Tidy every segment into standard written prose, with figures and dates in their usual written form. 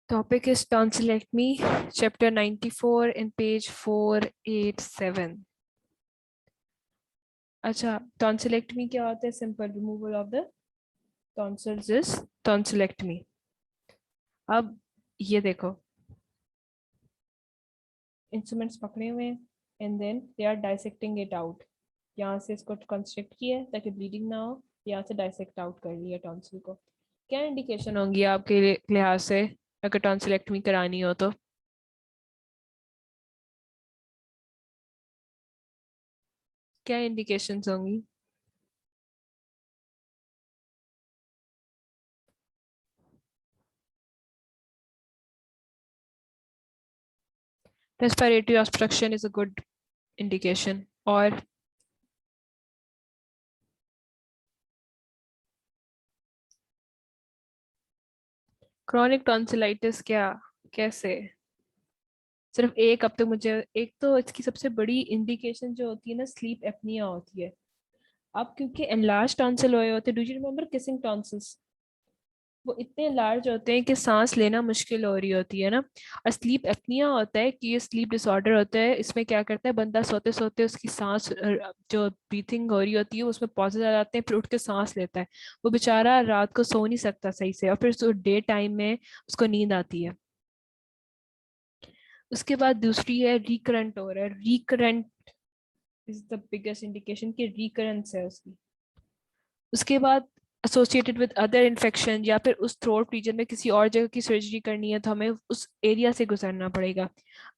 Topic is tonsillectomy, chapter 94 in page 487. अच्छा, tonsillectomy क्या होता है? Simple removal of the tonsils is tonsillectomy. अब ये देखो, इंस्ट्रूमेंट्स पकड़े हुए हैं and then they are dissecting it out. यहाँ से इसको कंस्ट्रक्ट किया है ताकि ब्लीडिंग ना हो. यहाँ से डाइसेक्ट आउट कर लिया टॉन्सिल को. क्या इंडिकेशन होंगी आपके लिहाज से अगर टॉन्सिलेक्टमी करानी हो तो? क्या इंडिकेशंस होंगी? Respiratory obstruction is a good indication. और क्रॉनिक टॉन्सिलाइटिस क्या, कैसे? सिर्फ एक, अब तक मुझे एक तो इसकी सबसे बड़ी इंडिकेशन जो होती है ना, स्लीप एपनिया होती है. अब क्योंकि एनलार्ज टॉन्सिल हुए होते हैं, do you remember kissing tonsils? वो इतने लार्ज होते हैं कि सांस लेना मुश्किल हो रही होती है ना. और स्लीप एपनिया होता है कि ये स्लीप डिसऑर्डर होता है. इसमें क्या करता है बंदा, सोते सोते उसकी सांस जो ब्रीथिंग हो रही होती है उसमें पॉजेज आ जाते हैं, फिर उठ के सांस लेता है. वो बेचारा रात को सो नहीं सकता सही से, और फिर डे टाइम में उसको नींद आती है. उसके बाद दूसरी है रिकरेंट हो रहा है. Recurrent is the biggest indication कि रिकरेंस है उसकी. उसके बाद एसोसिएटेड विद अदर इन्फेक्शन, या फिर उस थ्रोट रीजन में किसी और जगह की सर्जरी करनी है तो हमें उस एरिया से गुजरना पड़ेगा.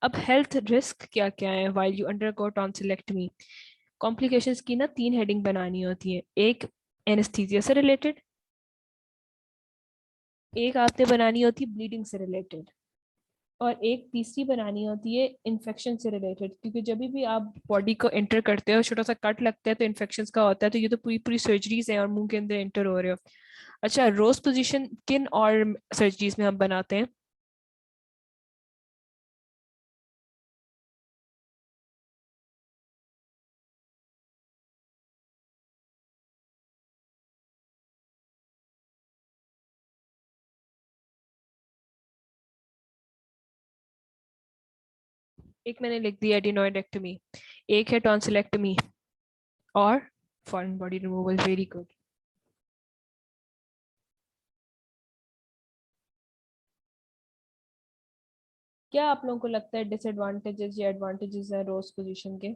अब हेल्थ रिस्क क्या क्या है while you undergo tonsillectomy? Complications की ना तीन हेडिंग बनानी होती है. एक एनेस्थीसिया से रिलेटेड, एक आपने बनानी होती है ब्लीडिंग से रिलेटेड, और एक तीसरी बनानी होती है इन्फेक्शन से रिलेटेड. क्योंकि जब भी आप बॉडी को एंटर करते हो, छोटा सा कट लगता है तो इन्फेक्शन का होता है. तो ये तो पूरी पूरी सर्जरीज हैं और मुंह के अंदर एंटर हो रहे हो. अच्छा, रोज पोजीशन किन और सर्जरीज में हम बनाते हैं? एक मैंने लिख दिया एडिनोइडेक्टमी, एक है टॉन्सिलेक्टमी, और foreign body removal. Very good. क्या आप लोगों को लगता है डिसएडवांटेजेस या एडवांटेजेस हैं रोज पोजीशन के?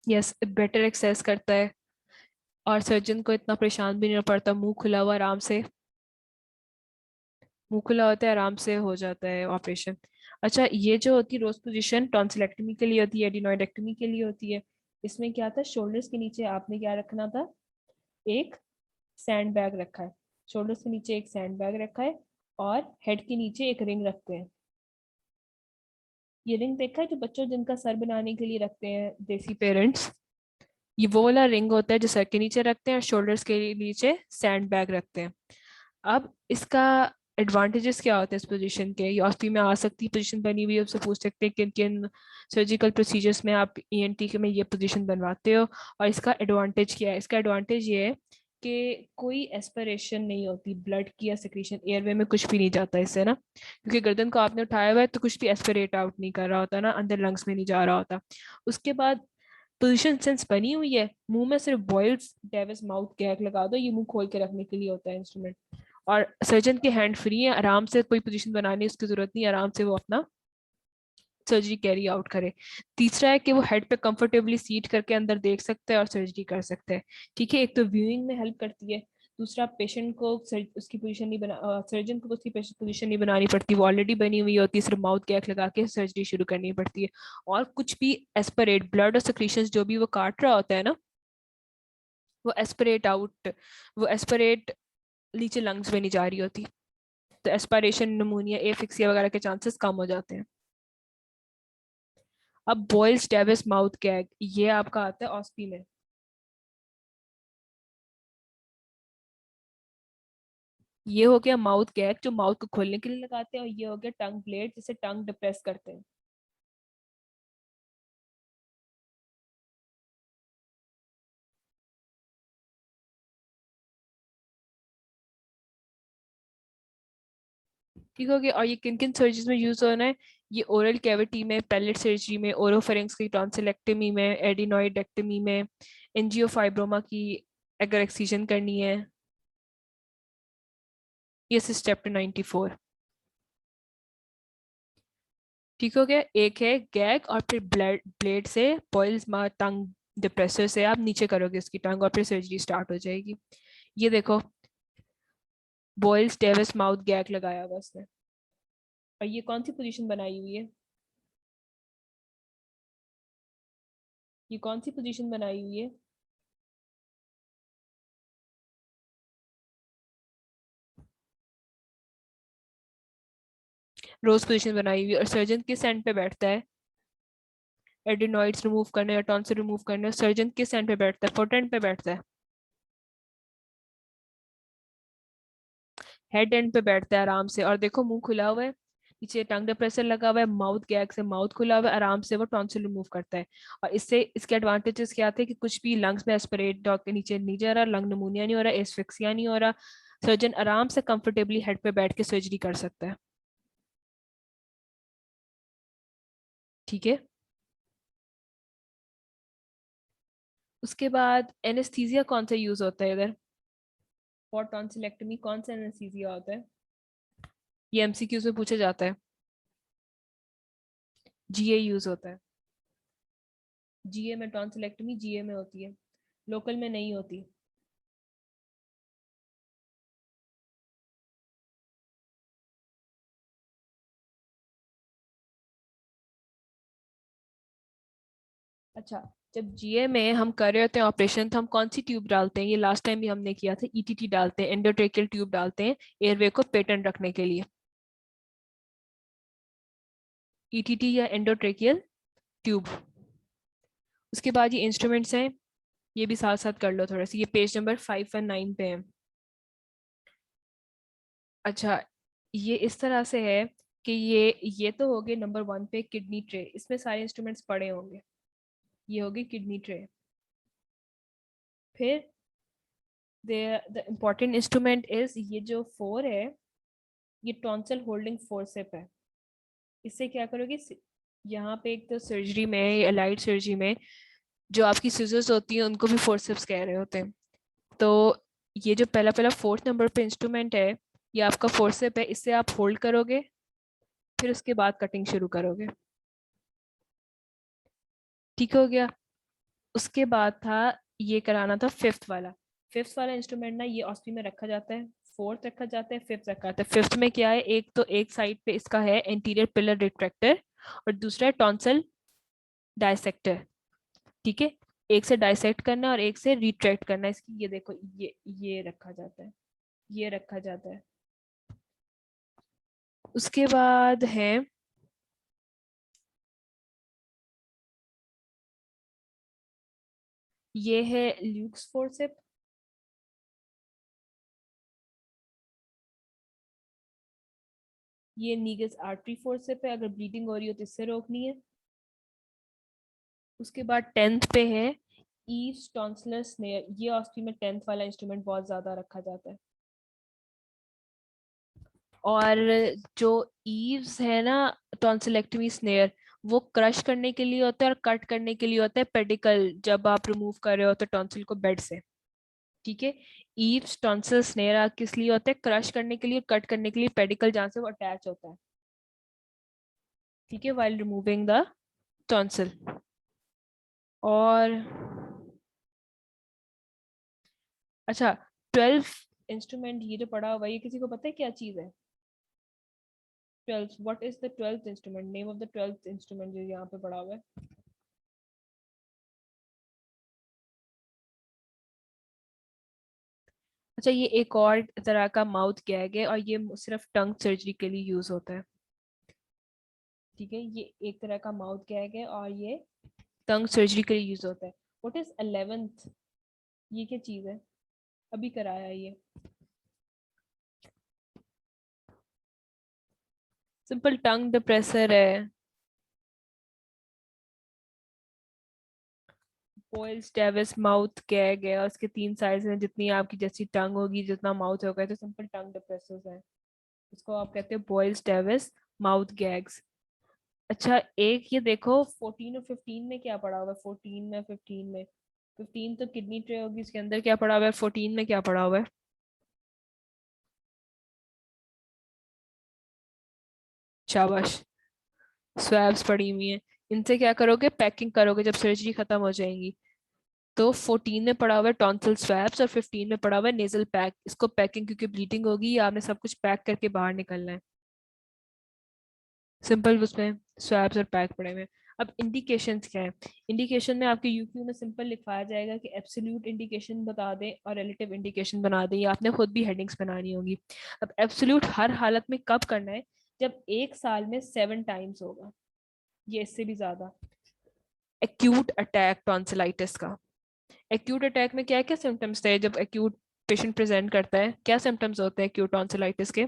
यस, बेटर एक्सेस करता है और सर्जन को इतना परेशान भी नहीं पड़ता. मुंह खुला हुआ आराम से, मुंह खुला होता है, आराम से हो जाता है ऑपरेशन. अच्छा, ये जो होती है रोज पोजीशन टॉन्सिलेक्टमी के लिए होती है, एडिनोइडेक्टमी के लिए होती है. इसमें क्या था, शोल्डर्स के नीचे आपने क्या रखना था? एक सैंड बैग रखा है. शोल्डर्स के नीचे एक सैंड बैग रखा है और हेड के नीचे एक रिंग रखते हैं. ये रिंग देखा है जो बच्चों जिनका सर बनाने के लिए रखते हैं देसी पेरेंट्स? ये वो वाला रिंग होता है जो सर के नीचे रखते हैं और शोल्डर्स के नीचे सैंड बैग रखते हैं. अब इसका एडवांटेजेस क्या होते हैं इस पोजीशन के? ये ऑस्पी में आ सकती है पोजीशन बनी हुई है, उससे पूछ सकते हैं किन किन सर्जिकल प्रोसीजर्स में आप ईएनटी के में ये पोजीशन बनवाते हो. और इसका एडवांटेज क्या है? इसका एडवांटेज ये है कि कोई एस्पिरेशन नहीं होती ब्लड की या सिक्रीशन, एयरवे में कुछ भी नहीं जाता इससे ना. क्योंकि गर्दन को आपने उठाया हुआ है तो कुछ भी एस्पिरेट आउट नहीं कर रहा होता ना, अंदर लंग्स में नहीं जा रहा होता. उसके बाद पोजीशन सेंस बनी हुई है, मुंह में सिर्फ बॉयल्स डेविस माउथ गैग लगा दो, ये मुंह खोल के रखने के लिए होता है इंस्ट्रूमेंट. और सर्जन के हैंड फ्री है, आराम से कोई पोजीशन बनाने की उसकी जरूरत नहीं, आराम से वो अपना सर्जरी कैरी आउट करे. तीसरा है कि वो हेड पे कंफर्टेबली सीट करके अंदर देख सकते हैं और सर्जरी कर सकते हैं. ठीक है, एक तो व्यूइंग में हेल्प करती है. दूसरा, पेशेंट को उसकी पोजीशन नहीं बना, सर्जन को उसकी पोजीशन नहीं बनानी पड़ती, वो ऑलरेडी बनी हुई होती है, सिर्फ माउथ गैप लगा के सर्जरी शुरू करनी पड़ती है. और कुछ भी एस्पिरेट ब्लड और सिक्रीशन जो भी वो काट रहा होता है ना, वो एस्पिरेट आउट, वो एस्पिरेट नीचे लंग्स में नहीं जा रही होती. तो एस्पायरेशन, निमोनिया, एफिक्सिया वगैरह के चांसेस कम हो जाते हैं. अब बॉयल्स डेविस माउथ गैग, ये आपका आता है ऑस्पी में. ये हो गया माउथ गैग जो माउथ को खोलने के लिए लगाते हैं, और ये हो गया टंग ब्लेड जिसे टंग डिप्रेस करते हैं. ठीक हो गया। और ये किन किन सर्जरीज में यूज होना है? ये ओरल कैविटी में, पैलेट सर्जरी में, ओरोफेरिंक्स की टॉन्सिलेक्टमी में, एडिनोइडेक्टमी में, एंजियोफाइब्रोमा की अगर एक्सीजन करनी है। ये चैप्टर 94। ठीक हो गया। एक है गैग और फिर ब्लड ब्लेड से बॉयल्स टंग डिप्रेसर से आप नीचे करोगे इसकी टंग और फिर सर्जरी स्टार्ट हो जाएगी। ये देखो, बॉयल्स डेविस माउथ गैग लगाया हुआ उसने। और ये कौन सी पोजीशन बनाई हुई है? ये कौन सी पोजीशन बनाई हुई है? रोज पोजीशन बनाई हुई है। और सर्जन किस एंड पे बैठता है एडिनॉइड्स रिमूव करने या टॉन्सिल रिमूव करने? सर्जन किस एंड पे बैठता है? फुट एंड पे बैठता है? हेड एंड पे बैठता है आराम से। और देखो मुंह खुला हुआ है, नीचे टंग डिप्रेसर लगा हुआ है, माउथ गैग से माउथ खुला हुआ है, आराम से वो टॉन्सिल रिमूव करता है। और इससे इसके एडवांटेजेस क्या थे कि कुछ भी लंग्स में एस्पिरेट डॉग के नीचे नहीं जा रहा, लंग नमूनिया नहीं हो रहा, एस्फिक्सिया नहीं हो रहा। सर्जन आराम से कंफर्टेबली हेड पे बैठ के सर्जरी कर सकता है। ठीक है। उसके बाद एनेस्थीसिया कौन सा यूज होता है इधर? फॉर टॉन्सिलेक्टमी कौन सा एनेस्थीसिया होता है? ये एमसीक्यूज में पूछा जाता है। जीए यूज होता है। जीए में टॉन्सिलेक्टमी जीए में होती है, लोकल में नहीं होती। अच्छा, जब जीए में हम कर रहे होते हैं ऑपरेशन तो हम कौन सी ट्यूब डालते हैं? ये लास्ट टाइम भी हमने किया था, ईटीटी डालते हैं, एंडोट्रेकियल ट्यूब डालते हैं एयरवे को पेटेंट रखने के लिए। ईटीटी या एंडोट्रेकियल ट्यूब। उसके बाद ये इंस्ट्रूमेंट्स हैं, ये भी साथ साथ कर लो थोड़ा सा, ये पेज नंबर 5 और 9 पे है। अच्छा, ये इस तरह से है कि ये तो हो गए नंबर 1 पे किडनी ट्रे, इसमें सारे इंस्ट्रूमेंट्स पड़े होंगे। ये होगी किडनी ट्रे। फिर द इम्पोर्टेंट इंस्ट्रूमेंट इज ये जो 4 है, ये टॉन्सिल होल्डिंग फोर्सेप है। इससे क्या करोगे, यहाँ पे एक तो सर्जरी में या लाइट सर्जरी में जो आपकी सिजर्स होती हैं उनको भी फोर्सेप्स कह रहे होते हैं। तो ये जो पहला पहला 4th नंबर पे इंस्ट्रूमेंट है, ये आपका फोर्सेप है, इससे आप होल्ड करोगे, फिर उसके बाद कटिंग शुरू करोगे। ठीक हो गया। उसके बाद था, ये कराना था 5th वाला। 5th वाला इंस्ट्रूमेंट ना ये ऑस्पी में रखा जाता है, 4th रखा जाता है, 5th रखा जाता है। 5th में क्या है, एक तो एक साइड पे इसका है एंटीरियर पिलर रिट्रैक्टर और दूसरा है टॉन्सल डायसेक्टर। ठीक है, एक से डायसेक्ट करना और एक से रिट्रैक्ट करना इसकी। ये देखो, ये रखा जाता है, ये रखा जाता है। उसके बाद है, ये है ल्यूक्स फोर्सेप। ये नीगस आर्टरी फोर्सेप है, अगर ब्लीडिंग हो रही हो तो इससे रोकनी है। उसके बाद 10th पे है ईव्स टॉन्सिलर स्नेयर। ये ऑस्ट्री में 10th वाला इंस्ट्रूमेंट बहुत ज्यादा रखा जाता है। और जो ईव्स है ना, टॉन्सिलेक्टमी स्नेयर, वो क्रश करने के लिए होता है और कट करने के लिए होता है पेडिकल, जब आप रिमूव कर रहे हो तो टॉन्सिल को बेड से। ठीक है, ईव्स टॉन्सिल स्नेयर किस लिए होता है? क्रश करने के लिए, कट करने के लिए, पेडिकल जहाँ से वो अटैच होता है। ठीक है, वाइल रिमूविंग द टॉन्सिल। और अच्छा, 12 इंस्ट्रूमेंट ये जो पड़ा हुआ है, ये किसी को पता है क्या चीज है? 12, what is the 12th instrument? Name of the 12th instrument जो यहाँ पे पड़ा हुआ है। अच्छा, ये एक और तरह का माउथ गैग है और ये सिर्फ टंग सर्जरी के लिए यूज होता है। ठीक है, ये एक तरह का माउथ गैग है और ये टंग सर्जरी के लिए यूज होता है। What is 11th? ये क्या चीज है? अभी कराया ये, सिंपल टंग डिप्रेसर है। पोइल्स डेविस माउथ गैग है और उसके 3 साइज हैं, जितनी आपकी जैसी टंग होगी जितना माउथ होगा, तो सिंपल टंग डिप्रेसर्स है। इसको आप कहते हैं बॉयल्स डेविस माउथ गैग्स। अच्छा एक ये देखो 14 और 15 में क्या पड़ा हुआ है, 14 में 15 में, 15 तो किडनी ट्रे होगी, इसके अंदर क्या पड़ा हुआ है, 14 में क्या पड़ा हुआ है? शाबाश, स्वैब्स पड़ी हुई हैं। इनसे क्या करोगे, पैकिंग करोगे जब सर्जरी खत्म हो जाएगी। तो 14 में पड़ा हुआ है टॉन्सिल स्वैब्स और 15 में पड़ा हुआ है नेजल पैक। इसको पैकिंग, क्योंकि ब्लीडिंग होगी, आपने सब कुछ पैक करके बाहर निकलना है। सिंपल, उसमें स्वैब्स और पैक पड़े हुए हैं। अब इंडिकेशंस क्या है? इंडिकेशन में आपके यूक्यू में सिंपल लिखवाया जाएगा कि एब्सोल्यूट इंडिकेशन बता दें और रिलेटिव इंडिकेशन बना दें, या आपने खुद भी हेडिंग्स बनानी होगी। अब एब्सोल्यूट हर हालत में कब करना है? जब एक साल में 7 टाइम्स होगा, ये इससे भी ज्यादा। एक्यूट अटैक टॉन्सिलाइटिस का, एक्यूट अटैक में क्या क्या सिम्टम्स थे जब एक्यूट पेशेंट प्रेजेंट करता है? क्या सिम्टम्स होते हैं एक्यूट टॉन्सिलाइटिस के?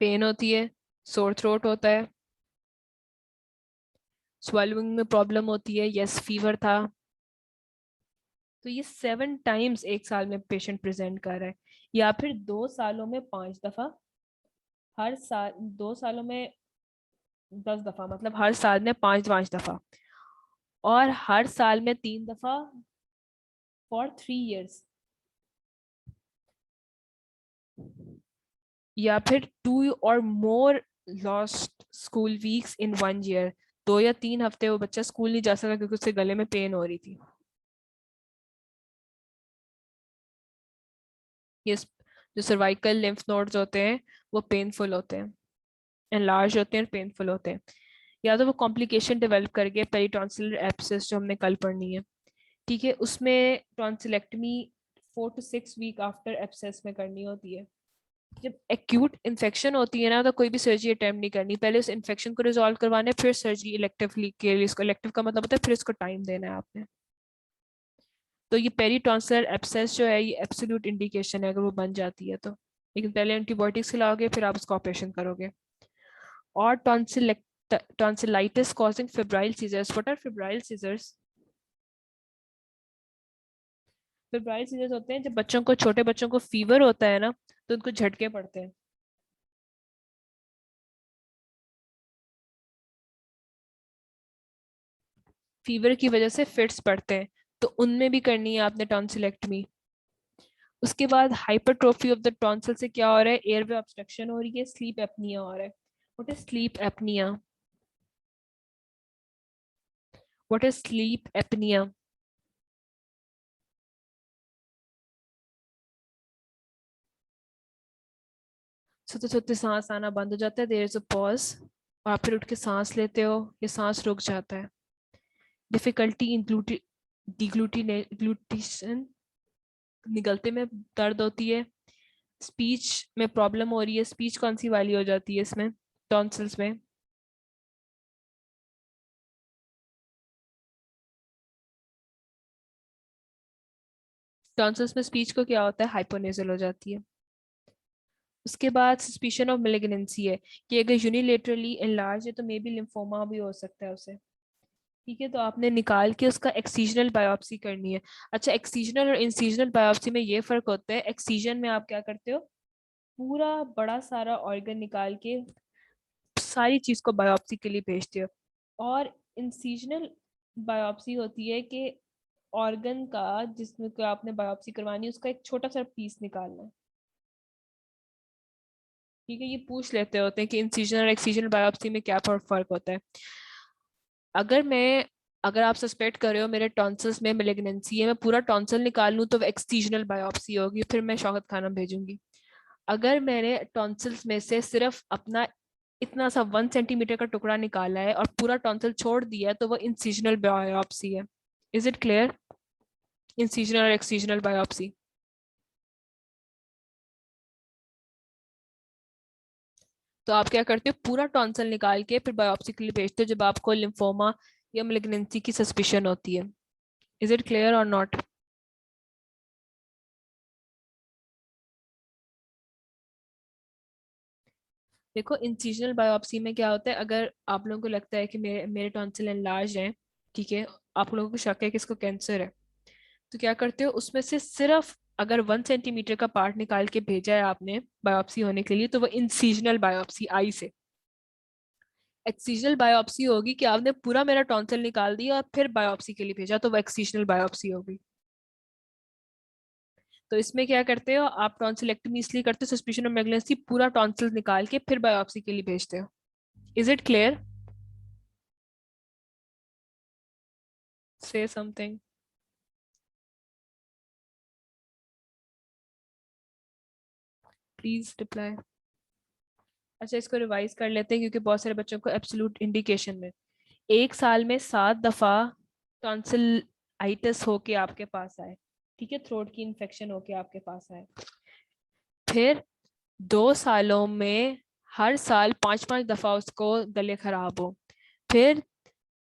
पेन होती है, सोर थ्रोट होता है, स्वेलुइंग में प्रॉब्लम होती है, यस फीवर था। तो ये 7 टाइम्स एक साल में पेशेंट प्रेजेंट कर रहा है, या फिर 2 सालों में 5 दफा, हर साल 2 सालों में 10 दफा, मतलब हर साल में 5 5 दफा, और हर साल में 3 दफा फॉर 3 इयर्स, या फिर 2 और more lost school weeks in 1 year. 2 या 3 हफ्ते वो बच्चा स्कूल नहीं जा सका क्योंकि उसके गले में पेन हो रही थी। ये जो सर्वाइकल लिम्फ नोड्स होते हैं वो पेनफुल होते हैं, एनलार्ज होते हैं, पेनफुल होते हैं। या तो वो कॉम्प्लिकेशन डेवलप करके पेरिटॉन्सिलर एब्सेस जो हमने कल पढ़नी है, ठीक है, उसमें tonsillectomy 4 to 6 week after abscess में करनी होती है। जब एक्यूट इन्फेक्शन होती है ना, तो कोई भी सर्जरी अटेम्प्ट नहीं करनी, पहले उस इन्फेक्शन को रिजॉल्व करवाना है, फिर सर्जरी इलेक्टिवली के लिए, इसको इलेक्टिव का मतलब होता है फिर इसको टाइम देना है आपने। तो ये पेरीटॉन्सिलर एब्सेस जो है ये एब्सोल्यूट इंडिकेशन है अगर वो बन जाती है तो, लेकिन पहले एंटीबायोटिक्स खिलाओगे फिर आप उसका ऑपरेशन करोगे। और tonsillitis causing febrile seizures, what are febrile seizures? Febrile seizures होते हैं जब बच्चों को, छोटे बच्चों को फीवर होता है ना, तो उनको झटके पड़ते हैं। फीवर की वजह से फिट्स पड़ते हैं, तो उनमें भी करनी है आपने टॉन्सिलेक्टमी। उसके बाद हाइपरट्रोफी ऑफ द टॉन्सिल से क्या हो रहा है, एयरवे ऑब्स्ट्रक्शन हो रही है, स्लीप एपनिया हो रहा है। What is sleep apnoea? What is sleep apnoea? सोते सोते सांस आना बंद हो जाता है, देयर इज अ पॉज, और आप फिर उठ के सांस लेते हो, ये सांस रुक जाता है। डिफिकल्टी इन ग्लूटिशन, निगलते में दर्द होती है। स्पीच में प्रॉब्लम हो रही है, स्पीच कौन सी वाली हो जाती है इसमें, टॉन्सिल्स में? टॉन्सिल्स में स्पीच को क्या होता है, हाइपोनेजल हो जाती है। उसके बाद सस्पिशन ऑफ मेलिग्नेंसी है, कि अगर यूनिलेटरली एनलार्ज है तो मे बी लिम्फोमा भी हो सकता है उसे। ठीक है, तो आपने निकाल के उसका एक्सीजनल बायोप्सी करनी है। अच्छा, एक्सीजनल और इंसीजनल बायोप्सी में ये फर्क होता है, एक्सीजन में आप क्या करते हो, पूरा बड़ा सारा ऑर्गन निकाल के सारी चीज को बायोप्सी के लिए भेजते हो। और इंसीजनल बायोप्सी होती है कि ऑर्गन का जिसमें को आपने बायोप्सी करवानी है उसका एक छोटा सा पीस निकालना है। ठीक है, ये पूछ लेते होते हैं कि इंसिजन और एक्सीजन बायोप्सी में क्या फर्क होता है। अगर मैं अगर आप सस्पेक्ट कर रहे हो मेरे टॉन्सिल्स में मेलिग्नेंसी है, मैं पूरा टॉन्सिल निकाल लूँ तो एक्सटीजनल बायोप्सी होगी, फिर मैं शौकत खाना भेजूंगी। अगर मैंने टॉन्सिल्स में से सिर्फ अपना इतना सा 1 सेंटीमीटर का टुकड़ा निकाला है और पूरा टॉन्सिल छोड़ दिया है तो वो इंसिजनल बायोप्सी है। Is it clear? इंसिजनल और एक्सटीजनल बायोप्सी। तो आप क्या करते हो, पूरा टॉन्सिल निकाल के फिर बायोप्सी के लिए भेजते हो जब आपको लिम्फोमा या मेलिग्नेंसी की सस्पिशन होती है। इज इट क्लियर और नॉट? देखो, इंसिजनल बायोप्सी में क्या होता है, अगर आप लोगों को लगता है कि मेरे मेरे टॉन्सिल एनलार्ज हैं, ठीक है, आप लोगों को शक है कि इसको कैंसर है, तो क्या करते हो, उसमें से सिर्फ अगर 1 सेंटीमीटर का पार्ट निकाल के भेजा है आपने बायोप्सी होने के लिए, तो वो इंसिजनल बायोप्सी आई से। एक्सिजनल बायोप्सी होगी कि आपने पूरा मेरा टॉन्सिल निकाल दिया और फिर बायोप्सी के लिए भेजा, तो वो एक्सिजनल बायोप्सी होगी। तो इसमें क्या करते हो आप, टॉन्सिलेक्टमी इसलिए करते हो सस्पिशन ऑफ मैग्नेसी, पूरा टॉन्सिल निकाल के फिर बायोप्सी के लिए भेजते हो। Is it clear? से समथिंग, प्लीज रिप्लाई। अच्छा, इसको रिवाइज कर लेते हैं क्योंकि बहुत सारे बच्चों को एब्सोल्यूट इंडिकेशन में 1 साल में 7 दफा टॉन्सिलाइटिस होके आपके पास आए, ठीक है, थ्रोट की इन्फेक्शन होके आपके पास आए। फिर 2 सालों में हर साल 5-5 दफा उसको गले खराब हो। फिर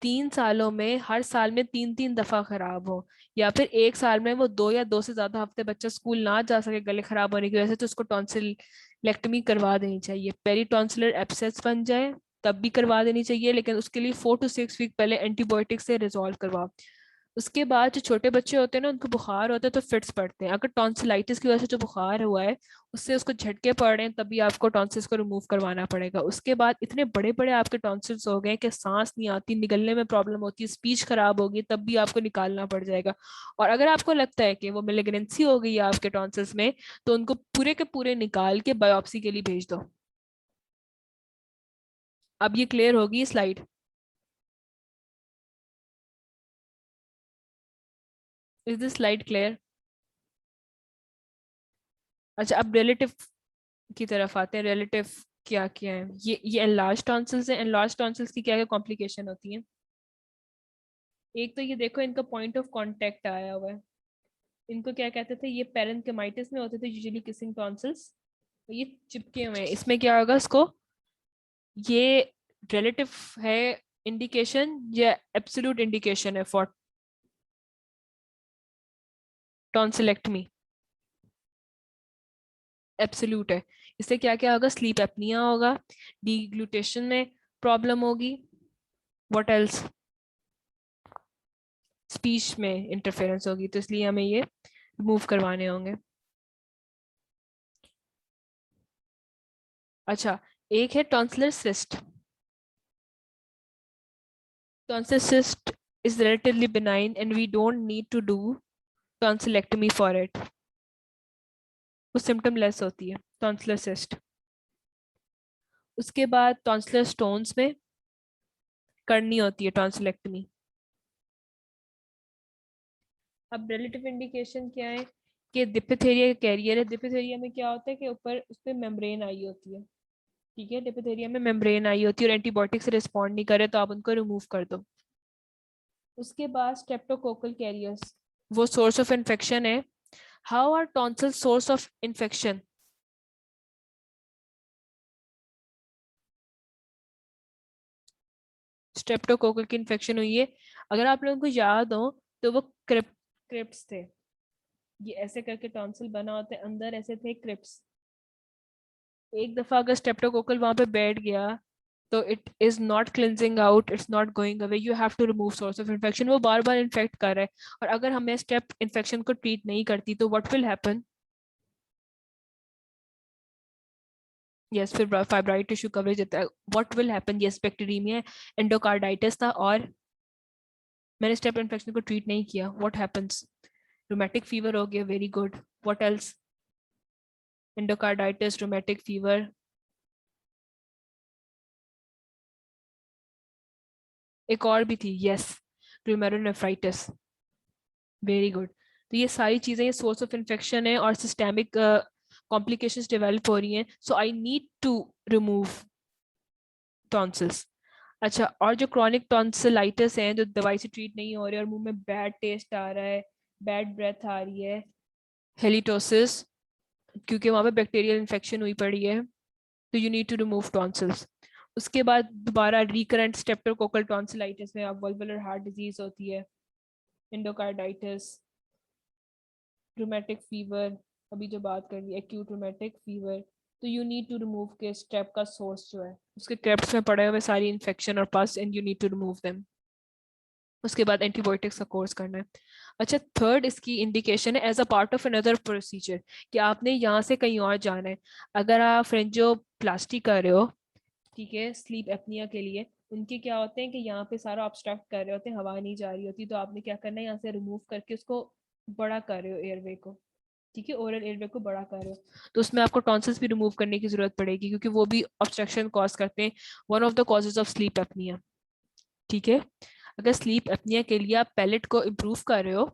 3 सालों में हर साल में 3-3 दफा खराब हो। या फिर 1 साल में वो 2 या 2 से ज्यादा हफ्ते बच्चा स्कूल ना जा सके गले खराब होने की वजह से, तो उसको टॉन्सिलेक्टमी करवा देनी चाहिए। पेरीटॉन्सिलर एब्सेस बन जाए तब भी करवा देनी चाहिए, लेकिन उसके लिए 4 to 6 वीक पहले एंटीबायोटिक से रिजॉल्व करवाओ। उसके बाद जो छोटे बच्चे होते हैं ना, उनको बुखार होता है तो फिट्स पड़ते हैं। अगर टॉन्सिलाइटिस की वजह से जो बुखार हुआ है उससे उसको झटके पड़ रहे हैं, तभी आपको टॉन्सिल्स को रिमूव करवाना पड़ेगा। उसके बाद इतने बड़े बड़े आपके टॉन्सिल्स हो गए कि सांस नहीं आती, निगलने में प्रॉब्लम होती है, स्पीच खराब होगी, तब भी आपको निकालना पड़ जाएगा। और अगर आपको लगता है कि वो मेलिग्नेंसी हो गई है आपके टॉन्सिल्स में, तो उनको पूरे के पूरे निकाल के बायोप्सी के लिए भेज दो। अब ये क्लियर होगी slide? Is this slide clear? अच्छा, अब रिलेटिव की तरफ आते हैं। रिलेटिव क्या क्या है? ये एनलार्ज टॉन्सिल्स है। एनलार्ज टॉन्सिल्स की क्या क्या कॉम्प्लिकेशन होती है? एक तो ये देखो, इनका पॉइंट ऑफ कांटेक्ट आया हुआ है। इनको क्या कहते थे, ये पेरेन्किमाइटिस में होते थे यूजुअली किसिंग टॉन्सिल्स। ये चिपके हुए हैं, इसमें क्या होगा इसको, ये रिलेटिव है इंडिकेशन या एब्सोल्यूट इंडिकेशन है फॉर टॉन्सिलेक्टमी? एब्सोल्यूट है। इससे क्या क्या होगा, स्लीप एपनिया होगा, डीग्लूटेशन में प्रॉब्लम होगी, व्हाट एल्स, स्पीच में इंटरफेरेंस होगी, तो इसलिए हमें ये रिमूव करवाने होंगे। अच्छा, एक है tonsillar cyst. Tonsillar cyst is relatively benign and we don't need to do tonsillectomy for it. वो सिम्टम लेस होती है टॉन्सिलर सिस्ट। उसके बाद टॉन्सिलर स्टोन्स में करनी होती है टॉन्सिलेक्टमी। अब रिलेटिव इंडिकेशन क्या है कि डिप्थेरिया कैरियर है। डिप्थेरिया में क्या होता है कि ऊपर उस पर मेम्ब्रेन आई होती है, ठीक है, डिप्थेरिया में मेम्ब्रेन आई होती है और एंटीबायोटिक से रिस्पॉन्ड नहीं करे, तो आप उनको रिमूव कर दो। उसके बाद स्ट्रेप्टोकोकल कैरियर्स, वो सोर्स ऑफ इन्फेक्शन है। How are tonsil source of infection? Streptococcal की इन्फेक्शन हुई है, अगर आप लोगों को याद हो तो वो क्रिप्स थे। ये ऐसे करके टॉन्सिल बना होता है, अंदर ऐसे थे क्रिप्स। एक दफा अगर स्ट्रेप्टोकोकल वहां पे बैठ गया तो it is not cleansing out, it's not going away, you have to remove source of infection. वो बार बार इन्फेक्ट कर रहा है, और अगर हमें स्टेप इन्फेक्शन को ट्रीट नहीं करती तो व्हाट विल हैपन? यस, फिर फाइब्राइड टिश्यू कवरेज देता है। What will happen? Yes, bacteraemia, endocarditis था, और मैंने स्टेप इन्फेक्शन को ट्रीट नहीं किया, व्हाट हैपेंस? रूमेटिक फीवर हो गया, very good, what else? Endocarditis, rheumatic fever. एक और भी थी, यस, ग्लोमेरुलोनेफ्राइटिस, वेरी गुड। तो ये सारी चीजें, ये सोर्स ऑफ इन्फेक्शन है और सिस्टेमिक कॉम्प्लिकेशंस डेवलप हो रही हैं, so I need to remove tonsils. अच्छा, और जो क्रॉनिक टॉन्सिलाइटिस है जो दवाई से ट्रीट नहीं हो रहे और मुंह में बैड टेस्ट आ रहा है, बैड ब्रेथ आ रही है, हेलिटोसिस, क्योंकि वहां पे बैक्टीरियल इन्फेक्शन हुई पड़ी है, तो you need to remove tonsils. उसके बाद दोबारा रिकरेंट स्ट्रेप्टोकोकल टॉन्सिलाइटिस में अब वल्वुलर हार्ट डिजीज होती है, एंडोकार्डाइटिस, रूमेटिक फीवर, अभी जो बात कर रही है एक्यूट रूमेटिक फीवर, तो यू नीड टू रिमूव के स्ट्रेप का सोर्स जो है उसके क्रेप्स में पड़े हुए सारी इन्फेक्शन और pus, and you need to remove them. उसके बाद एंटीबायोटिक्स का कोर्स करना है। अच्छा, थर्ड इसकी इंडिकेशन है as a part of another procedure, कि आपने यहाँ से कहीं और जाना है। अगर आप फ्रेंजियोप्लास्टी कर रहे हो, ठीक है, स्लीप एपनिया के लिए, उनके क्या होते हैं कि यहाँ पे सारा ऑब्स्ट्रक्ट कर रहे होते हैं, हवा नहीं जा रही होती, तो आपने क्या करना है, यहाँ से रिमूव करके उसको बड़ा कर रहे हो एयरवे को, ठीक है, ओरल एयरवे को बड़ा कर रहे हो, तो उसमें आपको टॉन्सिल्स भी रिमूव करने की जरूरत पड़ेगी, क्योंकि वो भी ऑब्स्ट्रक्शन कॉज करते हैं, one of the causes of sleep apnoea, ठीक है। अगर स्लीप एपनिया के लिए आप पैलेट को इम्प्रूव कर रहे हो,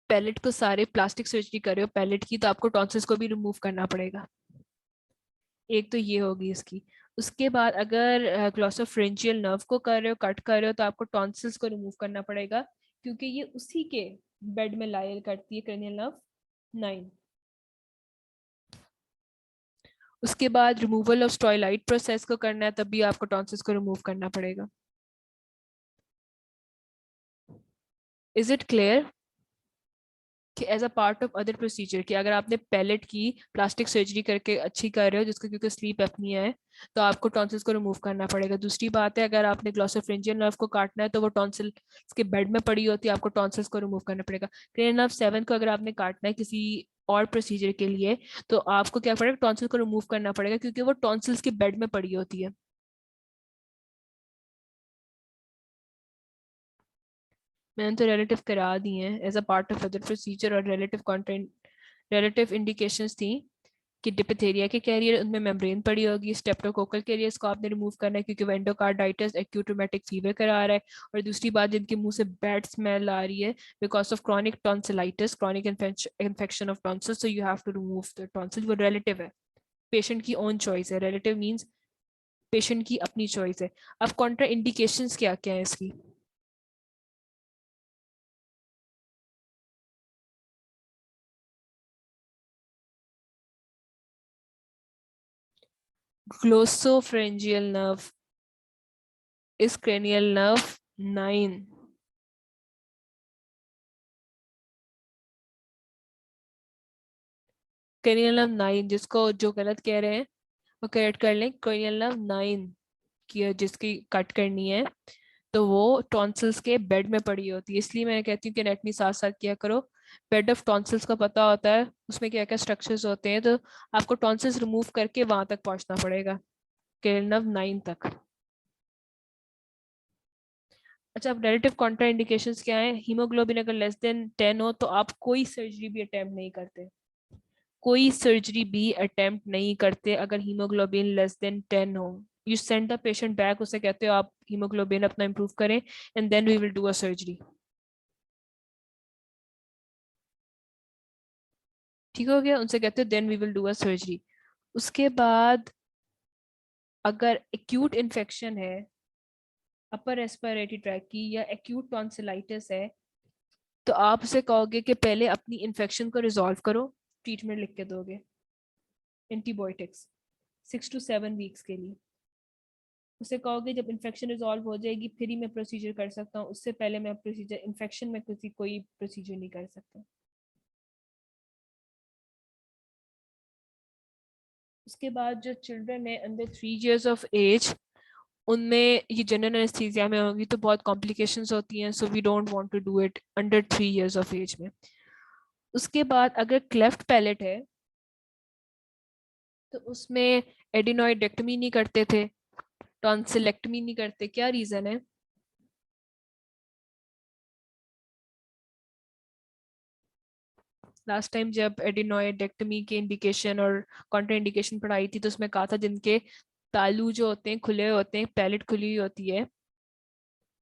पैलेट को सारे प्लास्टिक सर्जरी कर रहे हो पैलेट की, तो आपको टॉन्सिल्स को भी रिमूव करना पड़ेगा। एक तो ये होगी इसकी। उसके बाद अगर ग्लॉसोफ्रेंजियल नर्व को कर रहे हो, कट कर रहे हो, तो आपको टॉन्सिल्स को रिमूव करना पड़ेगा, क्योंकि ये उसी के बेड में लायल करती है क्रेनियल नर्व 9। उसके बाद रिमूवल ऑफ स्टॉइलाइट प्रोसेस को करना है, तब भी आपको टॉन्सिल्स को रिमूव करना पड़ेगा। इज इट क्लियर कि as a part of other procedure, कि अगर आपने पैलेट की प्लास्टिक सर्जरी करके अच्छी कर रहे हो जिसको, क्योंकि स्लीप एपनिया है, तो आपको टॉन्सिल्स को रिमूव करना पड़ेगा। दूसरी बात है, अगर आपने ग्लॉसोफ्रेंजियल नर्व को काटना है, तो वो टॉन्सिल के बेड में पड़ी होती है, आपको टॉन्सिल्स को रिमूव करना पड़ेगा। क्रेनियल नर्व 7 को अगर आपने काटना है किसी और प्रोसीजर के लिए, तो आपको क्या पड़ेगा, टॉन्सिल को रिमूव करना पड़ेगा, क्योंकि वो टॉन्सिल्स के बेड में पड़ी होती है। मैंने तो रिलेटिव करा दी हैं as a part of other procedure, और रिलेटिव कंटेंट, रिलेटिव इंडिकेशंस थी कि डिप्थेरिया के कैरियर, उनमें मेम्ब्रेन पड़ी होगी, स्टेप्टोकोकल कैरियर्स को आपने रिमूव करना है, क्योंकि वो एंडोकार्डाइटिस एक्यूट रूमेटिक फीवर करा रहा है। और दूसरी बात, जिनके मुंह से बैड स्मेल आ रही है because of chronic tonsillitis, chronic infection of tonsil, so you have to remove the tonsil. वो रिलेटिव है, पेशेंट की ओन चॉइस है, रिलेटिव मीन्स पेशेंट की अपनी चॉइस है। अब कॉन्ट्रा इंडिकेशंस क्या क्या है इसकी? Glossopharyngeal nerve is cranial nerve 9। Cranial nerve 9, जिसको जो गलत कह रहे हैं वो करेक्ट कर लें। क्रेनियल नर्व 9 की जिसकी कट करनी है, तो वो टॉन्सिल्स के बेड में पड़ी होती है, इसलिए मैं कहती हूँ कि एनाटमी साथ साथ किया करो। बेड ऑफ टॉन्सिल्स का पता होता है उसमें क्या क्या स्ट्रक्चर्स होते हैं, तो आपको टॉन्सिल्स रिमूव करके वहां तक पहुंचना पड़ेगा, क्रेनियल नर्व 9 तक। अच्छा, अब रिलेटिव कॉन्ट्रा इंडिकेशंस क्या है? हीमोग्लोबिन अगर लेस देन 10 हो, तो आप कोई सर्जरी भी अटेम्प्ट नहीं करते, कोई सर्जरी भी अटेम्प्ट नहीं करते अगर हीमोग्लोबिन लेस देन 10 हो। You send the patient back, उसे कहते हो आप हीमोग्लोबिन अपना इंप्रूव करें, and then we will do a surgery. ठीक हो गया, उनसे कहते हो then we will do a surgery. उसके बाद अगर एक्यूट इन्फेक्शन है अपर रेस्पिरेटरी ट्रैक की, या एक्यूट टॉन्सिलाइटिस है, तो आप उसे कहोगे कि पहले अपनी इन्फेक्शन को रिजॉल्व करो, ट्रीटमेंट लिख के दोगे, एंटीबायोटिक्स 6 to 7 वीक्स के लिए। उसे कहोगे जब इन्फेक्शन रिजॉल्व हो जाएगी फिर ही मैं प्रोसीजर कर सकता हूँ, उससे पहले मैं प्रोसीजर इन्फेक्शन में किसी कोई प्रोसीजर नहीं कर सकता। उसके बाद जो चिल्ड्रन है अंडर 3 years ऑफ एज, उनमें ये जनरल एनेस्थीसिया में होगी, तो बहुत कॉम्प्लिकेशंस होती हैं, so we don't want to do it under 3 years of age में। उसके बाद अगर क्लेफ्ट पैलेट है, तो उसमें एडिनोइडेक्टमी नहीं करते थे, टॉन्सिलेक्टमी नहीं करते, क्या रीजन है? लास्ट टाइम जब एडिनोइडेक्टमी के इंडिकेशन और कॉन्ट्रा इंडिकेशन पढ़ाई थी, तो उसमें कहा था जिनके तालू जो होते हैं खुले होते हैं, पैलेट खुली हुई होती है,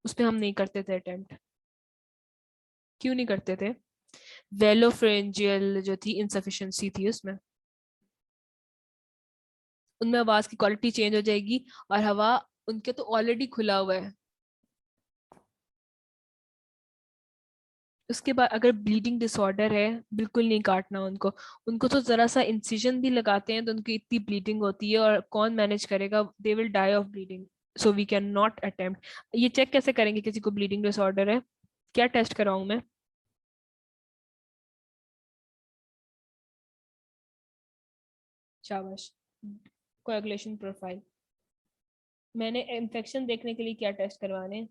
उसमें हम नहीं करते थे अटेम्प्ट। क्यों नहीं करते थे? वेलोफ्रेंजियल जो थी इंसफिशियंसी थी उसमें, उनमें आवाज की क्वालिटी चेंज हो जाएगी, और हवा, उनके तो ऑलरेडी खुला हुआ है। उसके बाद अगर ब्लीडिंग डिसऑर्डर है, बिल्कुल नहीं काटना उनको। उनको तो जरा सा इंसिजन भी लगाते हैं तो उनकी इतनी ब्लीडिंग होती है, और कौन मैनेज करेगा, they will die of bleeding, so we can not attempt. ये चेक कैसे करेंगे किसी को ब्लीडिंग डिसऑर्डर है? क्या टेस्ट कराऊं मैं? शाबाश, कोएगुलेशन प्रोफाइल। मैंने इन्फेक्शन देखने के लिए क्या टेस्ट करवाने?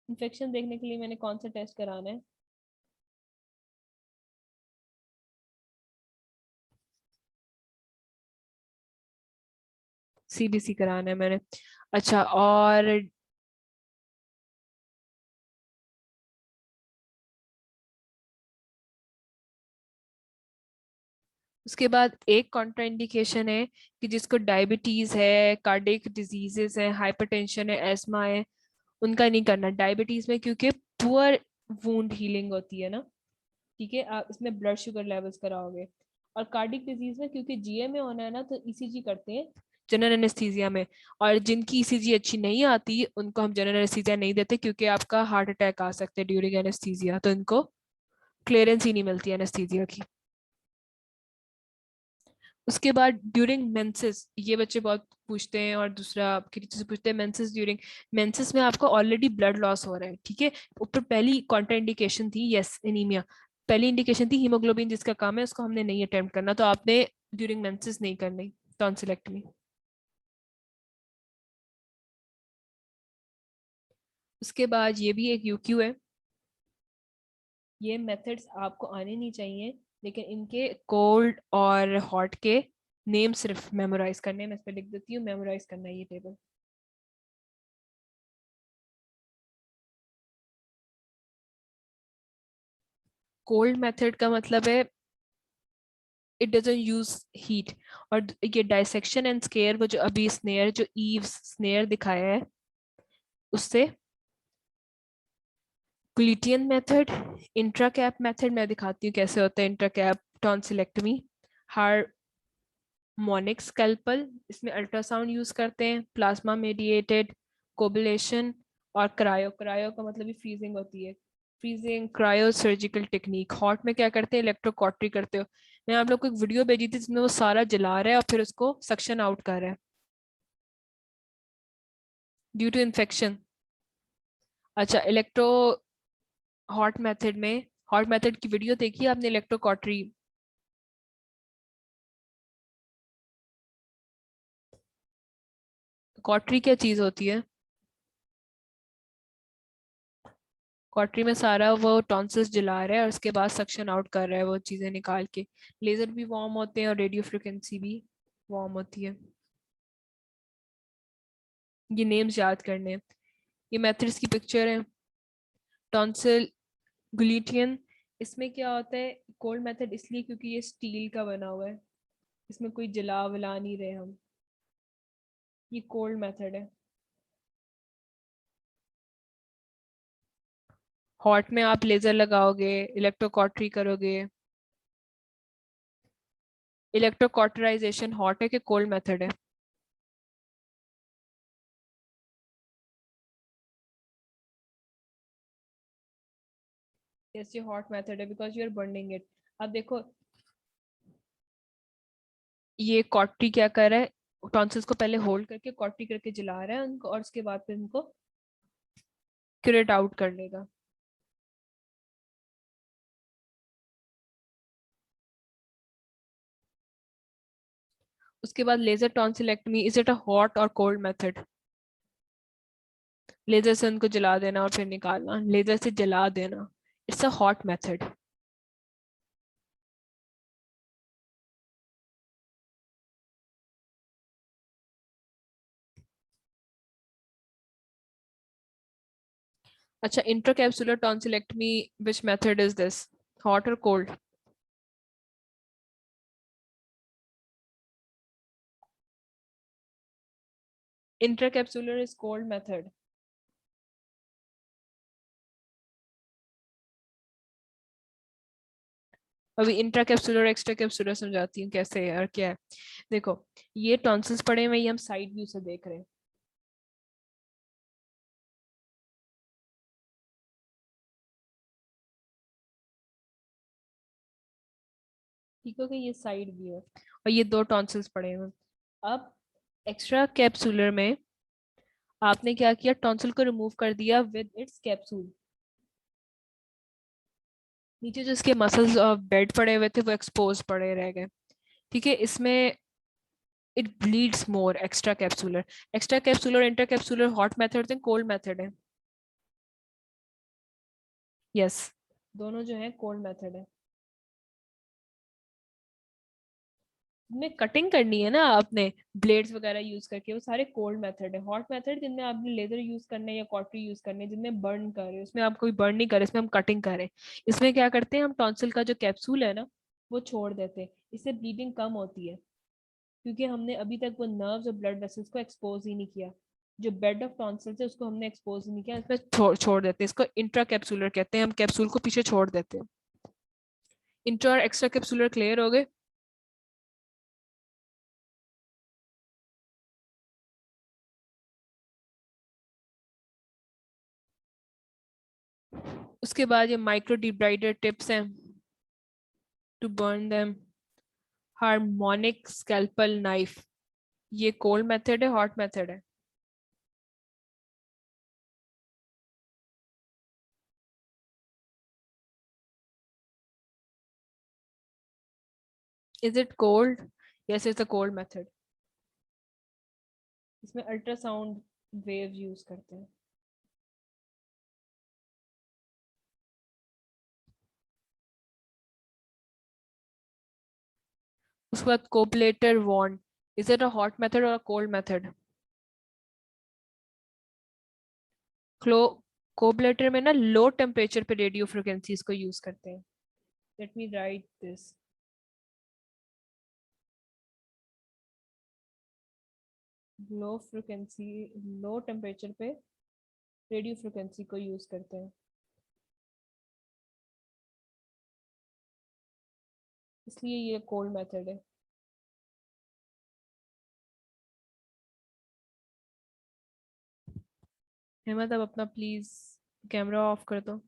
इन्फेक्शन देखने के लिए मैंने कौन सा टेस्ट कराना है? सीबीसी कराना है मैंने। अच्छा, और उसके बाद एक कॉन्ट्राइंडिकेशन है कि जिसको डायबिटीज है, कार्डियक डिजीजेस है, हाइपरटेंशन है, एस्मा है, उनका नहीं करना डायबिटीज में, क्योंकि पुअर वूंड हीलिंग होती है ना। ठीक है, आप इसमें ब्लड शुगर लेवल्स कराओगे। और कार्डिक डिजीज में क्योंकि जीए में होना है ना, तो ईसीजी करते हैं जनरल एनेस्थीसिया में। और जिनकी ईसीजी अच्छी नहीं आती उनको हम जनरल एनेस्थीसिया नहीं देते, क्योंकि आपका हार्ट अटैक आ सकते हैं ड्यूरिंग एनेस्थीसिया, तो इनको क्लियरेंस ही नहीं मिलती एनेस्थीसिया की। उसके बाद ड्यूरिंग मेंसेस, ये बच्चे बहुत पूछते हैं और दूसरा आपके टीचर से पूछते हैं, मेंसेस ड्यूरिंग मेंसेस में आपको ऑलरेडी ब्लड लॉस हो रहा है, ठीक है, ऊपर पहली कॉन्ट्राइंडिकेशन थी यस एनीमिया, पहली इंडिकेशन थी हीमोग्लोबिन जिसका काम है उसको हमने नहीं अटेम्प्ट करना, तो आपने ड्यूरिंग मेंसेस नहीं करनी टॉन्सिलेक्टमी। उसके बाद ये भी एक यूक्यू है, ये मेथड्स आपको आने नहीं चाहिए, लेकिन इनके कोल्ड और हॉट के नेम सिर्फ मेमोराइज करने, मैं इस पर लिख देती हूँ, मेमोराइज करना है ये टेबल। कोल्ड मेथड का मतलब है इट डजंट यूज हीट। और ये डाइसेक्शन एंड स्केयर, वो जो अभी स्नेयर, जो ईव्स स्नेयर दिखाया है उससे। ग्लूटियन मेथड, इंट्राकैप मेथड मैं दिखाती हूँ कैसे होता है इंट्राकैप टॉन्सिलेक्टमी। हार्मोनिक स्कैल्पल, इसमें अल्ट्रासाउंड यूज करते हैं, प्लाज्मा मेडिएटेड कोबुलेशन, और क्रायो, क्रायो का मतलब भी फ्रीजिंग होती है, freezing cryo surgical technique. Hot में क्या करते हैं, इलेक्ट्रोकॉटरी करते हो। मैं आप लोग को एक वीडियो भेजी थी जिसमें वो सारा जला रहा है और फिर उसको सक्शन आउट कर रहा है ड्यू टू इन्फेक्शन। अच्छा, इलेक्ट्रो हॉट मेथड में, हॉट मेथड की वीडियो देखी है आपने, इलेक्ट्रोकॉटरी? कॉटरी क्या चीज होती है? कॉटरी में सारा वो टॉन्सिल्स जला रहा है और उसके बाद सक्शन आउट कर रहा है वो चीजें निकाल के। लेजर भी वार्म होते हैं और रेडियो फ्रिक्वेंसी भी वार्म होती है। ये नेम्स याद करने हैं। ये मेथड्स की पिक्चर है। टॉन्सिल ग्लूटियन, इसमें क्या होता है, कोल्ड मेथड इसलिए क्योंकि ये स्टील का बना हुआ है, इसमें कोई जला वला नहीं रहे हम, ये कोल्ड मेथड है। हॉट में आप लेजर लगाओगे, इलेक्ट्रोकॉटरी करोगे। इलेक्ट्रोकॉटराइजेशन हॉट है कि कोल्ड मेथड है? यस, ये हॉट मेथड है because you are burning it. अब देखो, ये कॉटरी क्या कर रहा है, टॉन्सिल्स को पहले होल्ड करके कॉटरी करके जला रहा है उनको, और उसके बाद फिर उनको क्यूरेट आउट कर लेगा। उसके बाद laser tonsillectomy, is it a hot और कोल्ड मेथड? लेजर से उनको जला देना और फिर निकालना, लेजर से जला देना, इट्स अ हॉट मेथड। अच्छा, intracapsular tonsillectomy, which method is this, hot और cold? Intracapsular is cold method. अभी इंट्राकैप्सुलर एक्स्ट्रा कैप्सुलर समझाती हूँ कैसे है और क्या है। देखो, ये टॉन्सिल्स पड़े हुए, ये हम साइड व्यू से देख रहे हैं। ठीक हो गया, ये साइड व्यू है और ये दो टॉन्सिल्स पड़े हुए हैं। अब एक्स्ट्रा कैप्सुलर में आपने क्या किया, टॉन्सिल को रिमूव कर दिया विद इट्स कैप्सूल। नीचे जो इसके मसल्स बेड पड़े हुए थे वो एक्सपोज पड़े रह गए। ठीक है, इसमें it bleeds more extra capsular inter capsular hot method है कोल्ड मेथड है? यस, दोनों जो है कोल्ड मेथड है। में कटिंग करनी है ना आपने, ब्लेड्स वगैरह यूज करके, वो सारे कोल्ड मेथड है। हॉट मेथड जिनमें आपने लेदर यूज करने या कॉटरी यूज करने, जिनमें बर्न कर रहे हो, इसमें आप कोई बर्न नहीं कर रहे, इसमें हम कटिंग कर रहे हैं। इसमें क्या करते हैं हम, टॉन्सिल का जो कैप्सूल है ना वो छोड़ देते हैं, इससे ब्लीडिंग कम होती है, क्योंकि हमने अभी तक वो नर्व्स और ब्लड वेसल्स को एक्सपोज ही नहीं किया। जो बेड ऑफ टॉन्सिल है उसको हमने एक्सपोज ही नहीं किया, इसमें छोड़ देते हैं। इसको इंट्रा कैप्सूलर कहते हैं, हम कैप्सूल को पीछे छोड़ देते हैं। इंट्रा और एक्स्ट्रा कैप्सूलर क्लियर हो गए? उसके बाद ये माइक्रो डिब्राइडर टिप्स हैं to burn them. Harmonic scalpel knife, ये कोल्ड मेथड है हॉट मेथड है? Is it cold? Yes, it's a cold method. इसमें अल्ट्रासाउंड वेव यूज करते हैं। उसके बाद coblator wand, is it a hot method और कोल्ड मेथड? क्लो कोपलेटर में ना लो टेम्परेचर पे रेडियो फ्रिक्वेंसीज को यूज करते हैं। Let me write this. Low frequency, low temperature पे रेडियो फ्रिक्वेंसी को यूज करते हैं, इसलिए ये कोल्ड मेथड है। हेमंत, अब अपना प्लीज कैमरा ऑफ कर दो।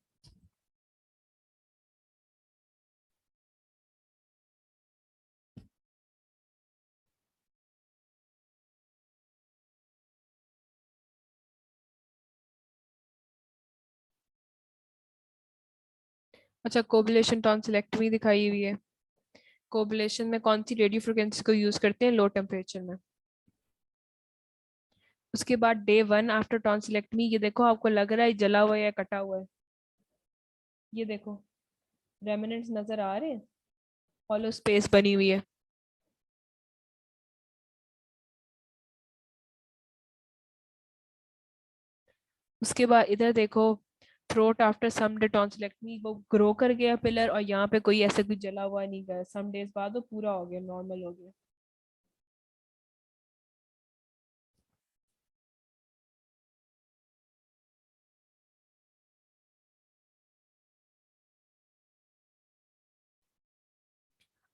अच्छा, कोबुलेशन टॉन्सिलेक्टमी दिखाई हुई है। कोबुलेशन में कौन सी रेडियो फ्रिक्वेंसी को यूज करते हैं? लो टेम्परेचर में। उसके बाद डे 1 आफ्टर टॉन्सिलेक्टमी, ये देखो आपको लग रहा है जला हुआ है या कटा हुआ है? ये देखो, रेमिनेंट्स नजर आ रहे हैं, हॉलो स्पेस बनी हुई है। उसके बाद इधर देखो, throat after some day tonsillectomy, वो ग्रो कर गया पिलर, और यहाँ पे कोई ऐसे कुछ जला हुआ नहीं गया, सम डेज बाद वो पूरा हो गया, नॉर्मल हो गया।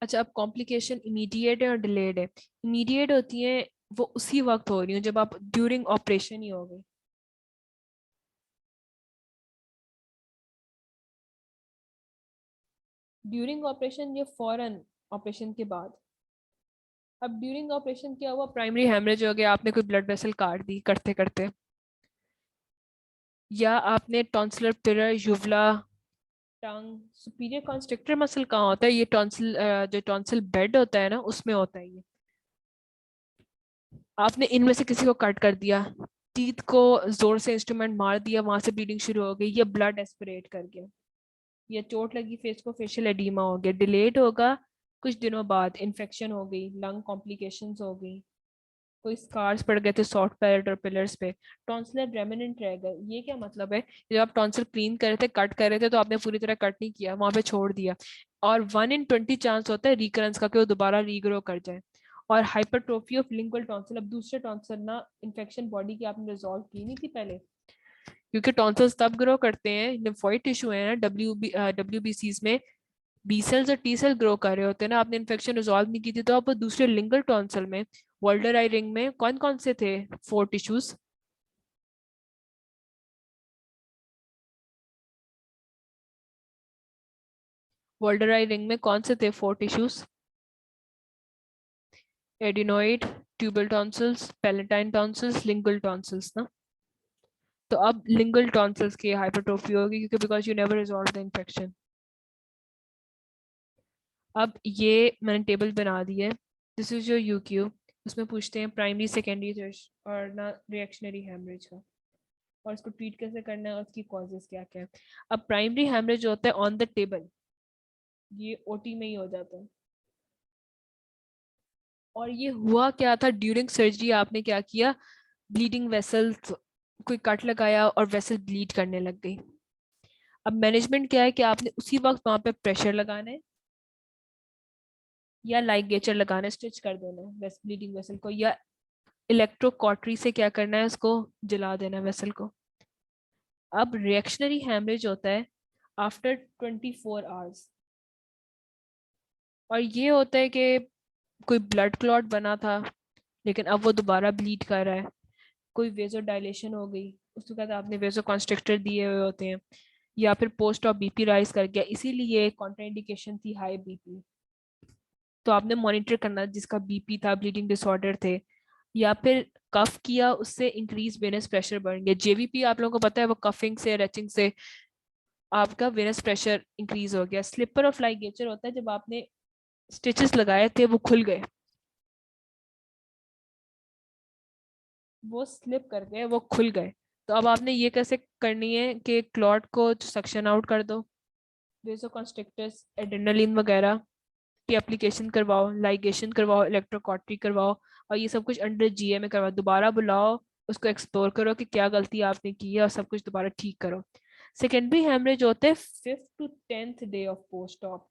अच्छा, अब कॉम्प्लिकेशन इमीडिएट है और डिलेड है। इमीडिएट होती है वो उसी वक्त हो रही हो जब आप ड्यूरिंग ऑपरेशन ही हो गई। ड्यूरिंग ऑपरेशन, ये फौरन ऑपरेशन के बाद। अब ड्यूरिंग ऑपरेशन क्या हुआ, प्राइमरी हेमरेज हो गया, आपने कोई ब्लड वेसल काट दी करते करते, या आपने टॉन्सिलर पिलर, यूवला, टंग, सुपीरियर कॉन्स्ट्रिक्टर मसल कहाँ होता है? ये टॉन्सिल, जो टॉन्सिल बेड होता है ना उसमें होता है ये। आपने इनमें से किसी को कट कर दिया, टीथ को जोर से इंस्ट्रूमेंट मार दिया, वहां से ब्लीडिंग शुरू हो गई, या ब्लड एस्पिरेट कर गया, या चोट लगी फेस को, फेशियल एडीमा हो गया, डिलेड होगा। कुछ दिनों बाद इन्फेक्शन हो गई, लंग कॉम्प्लिकेशंस हो गई, कोई स्कार्स पड़ गए थे सॉफ्ट पैलेट और पिलर्स पे, टॉन्सिलर रेमिनेंट रह गए। ये क्या मतलब है? जब आप टॉन्सिल क्लीन कर रहे थे, कट कर रहे थे, तो आपने पूरी तरह कट नहीं किया, वहां पे छोड़ दिया, और 1 in 20 चांस होता है रिकरेंस का कि वो दोबारा रीग्रो कर जाए। और हाइपरट्रोफी ऑफ लिंगुअल टॉन्सिल, अब दूसरे टॉन्सिल ना, इन्फेक्शन बॉडी की आपने रिजॉल्व की नहीं थी पहले, क्योंकि टॉन्सिल्स तब ग्रो करते हैं, लिम्फोइड टिश्यू है ना डब्ल्यू बी सीज में, बी सेल्स और टी सेल ग्रो कर रहे होते हैं ना, आपने इन्फेक्शन रिजॉल्व नहीं की थी, तो आप दूसरे लिंगल टॉन्सिल में, वर्ल्डर आई रिंग में कौन कौन से थे 4 टिश्यूज? वर्ल्डर आई रिंग में कौन से थे 4 tissues? Adenoid, tubal tonsils, palatine tonsils, lingual tonsils ना। तो अब लिंगुअल टॉन्सिल्स की हाइपरट्रोफी होगी, क्योंकि because you never resolve the infection. अब ये मैंने टेबल बना दी है, दिस इज योर यूक्यू। उसमें पूछते हैं प्राइमरी सेकेंडरी और ना रिएक्शनरी हेमरेज का, और इसको ट्रीट कैसे करना है और उसकी कॉजेज क्या क्या है। अब प्राइमरी हेमरेज होता है ऑन द टेबल, ये ओटी में ही हो जाता है। और ये हुआ क्या था, ड्यूरिंग सर्जरी आपने क्या किया, ब्लीडिंग वेसल, कोई कट लगाया और वेसल ब्लीड करने लग गई। अब मैनेजमेंट क्या है कि आपने उसी वक्त वहां पे प्रेशर लगाना है या लाइगेचर लगाना है, स्टिच कर देना है वेस ब्लीडिंग वेसल को, या इलेक्ट्रोकॉटरी से क्या करना है, उसको जला देना है वेसल को। अब रिएक्शनरी हैमरेज होता है आफ्टर 24 आवर्स, और ये होता है कि कोई ब्लड क्लॉट बना था लेकिन अब वो दोबारा ब्लीड कर रहा है, कोई वेजो डायलेशन हो गई, उसके बाद आपने वेजो कॉन्स्ट्रिक्टर दिए हुए होते हैं, या फिर पोस्ट ऑफ बीपी राइज कर गया, इसीलिए कॉन्ट्राइंडिकेशन थी हाई बीपी, तो आपने मॉनिटर करना जिसका बीपी था, ब्लीडिंग डिसऑर्डर थे, या फिर कफ किया उससे इंक्रीज वेनस प्रेशर बढ़ गया। जेवीपी आप लोगों को पता है वो कफिंग से रेचिंग से आपका वेनस प्रेशर इंक्रीज हो गया। स्लिपर ऑफ लाइगेचर होता है जब आपने स्टिचेस लगाए थे वो खुल गए, वो स्लिप कर गए, वो खुल गए। तो अब आपने ये कैसे करनी है कि क्लॉट को सक्शन आउट कर दो, वेसोकॉन्स्ट्रिक्टर्स एड्रेनालिन वगैरह की एप्लीकेशन करवाओ, लाइगेशन करवाओ, इलेक्ट्रोकॉटरी करवाओ, और ये सब कुछ अंडर जीए में करवाओ। दोबारा बुलाओ, उसको एक्सप्लोर करो कि क्या गलती आपने की है और सब कुछ दोबारा ठीक करो। सेकेंडरी हेमरेज होते हैं 5th to 10th day of post op,